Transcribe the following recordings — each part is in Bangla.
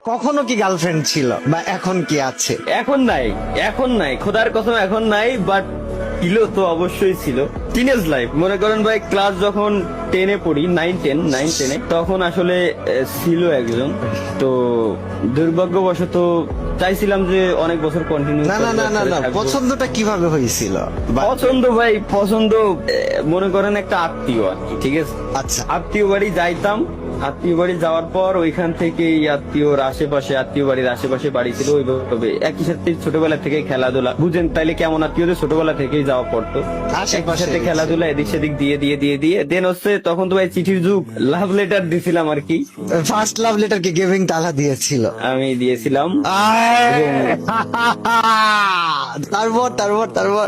কখনো কি গার্লফ্রেন্ড ছিল বা এখন কি আছে? এখন নাই খোদার কসম এখন নাই, বাট ছিল তো অবশ্যই ছিল। টিনেজ লাইফ মনে করেন ভাই, ক্লাস যখন 10-এ পড়ি, 9-10 তখন আসলে ছিল একজন। তো দুর্ভাগ্যবশত চাইছিলাম যে অনেক বছর কন্টিনিউ। না না না না না, পছন্দটা কিভাবে হয়েছিল? পছন্দ মনে করেন একটা আত্মীয় আর কি, ঠিক আছে। আচ্ছা, আত্মীয় বাড়ি যাইতাম, আত্মীয় বাড়ি যাওয়ার পর ওইখান থেকে আত্মীয় বাড়ির আশেপাশে বাড়ি ছিল, ওইভাবে একই সাথে ছোটবেলা থেকে খেলাধুলা, বুঝেন তাইলে কেমন আত্মীয়দের ছোটবেলা থেকেই যাওয়া পড়তো, একই সাথে খেলাধুলা এদিক সেদিক দিয়ে দেন হচ্ছে তখন তো ভাই চিঠির যুগ, লাভ লেটার দিছিলাম আর কি। ফার্স্ট লাভ লেটার কি গিভিং তালা দিয়েছিল? আমি দিয়েছিলাম। তারপর তারপর তারপর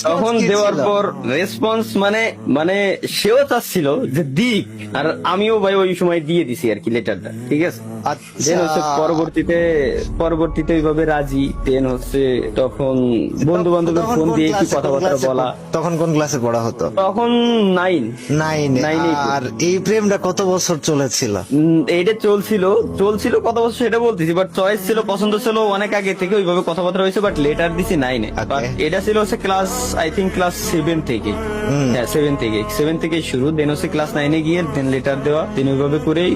তখন দেওয়ার পর রেসপন্স মানে মানে সেও চাচ্ছিল যে দিক, আর আমিও ভাই ওই সময় দিয়ে দিছি আর কি লেটারটা, ঠিক আছে। দেন হচ্ছে পরবর্তীতে ওইভাবে রাজি। দেন হচ্ছে তখন বন্ধু বান্ধবের ফোন দিয়ে কি কথাবার্তা বলা। তখন কোন ক্লাসে পড়া হতো? তখন 9। নাইনে। আর এই প্রেমটা কত বছর চলেছিল? এটা চলছিল কত বছর সেটা বলতেছি, বাট চয়েস ছিল, পছন্দ ছিল অনেক আগে থেকে, ওইভাবে কথাবার্তা হয়েছে, বাট লেটার দিছি 9-এ। বাট এটা ছিল হচ্ছে ক্লাস, আই থিঙ্ক ক্লাস 7 থেকে। হ্যাঁ, 7 থেকে শুরু। দেন হচ্ছে ক্লাস 9-এ গিয়ে দেন লেটার দেওয়া। দেন ওইভাবে করেই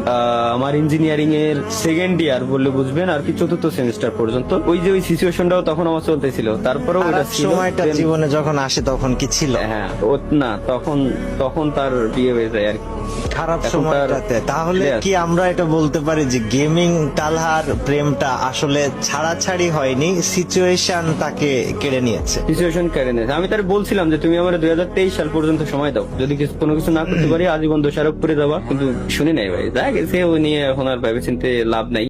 আমার ইঞ্জিনিয়ারিং এর সেকেন্ড ইয়ার বললে বুঝবেন আর কি, 4th সেমিস্টার পর্যন্ত ওই সিচুয়েশনটাও তখন আমার চলতেছিল। তারপরেও ওটা ছিল। সময়টা জীবনে যখন আসে তখন কি ছিল? হ্যাঁ, না তখন তার বিয়ে হয়ে যায় আর কি, খারাপ সময়টাতে। তাহলে কি আমরা এটা বলতে পারি যে গেমিং তালহার প্রেমটা আসলে ছাড়াছাড়ি হয়নি, সিচুয়েশন তাকে কেড়ে নিয়েছে? আমি তার বলছিলাম যে তুমি আমার 2023 সাল পর্যন্ত সময় দাও, যদি কোনো কিছু না করতে পারি আজীবন দোষারোপ করে দেওয়া, কিন্তু শুনি নাই ভাই, যা গেছে ও নিয়ে এখন আর ভেবে চিন্তে লাভ নাই।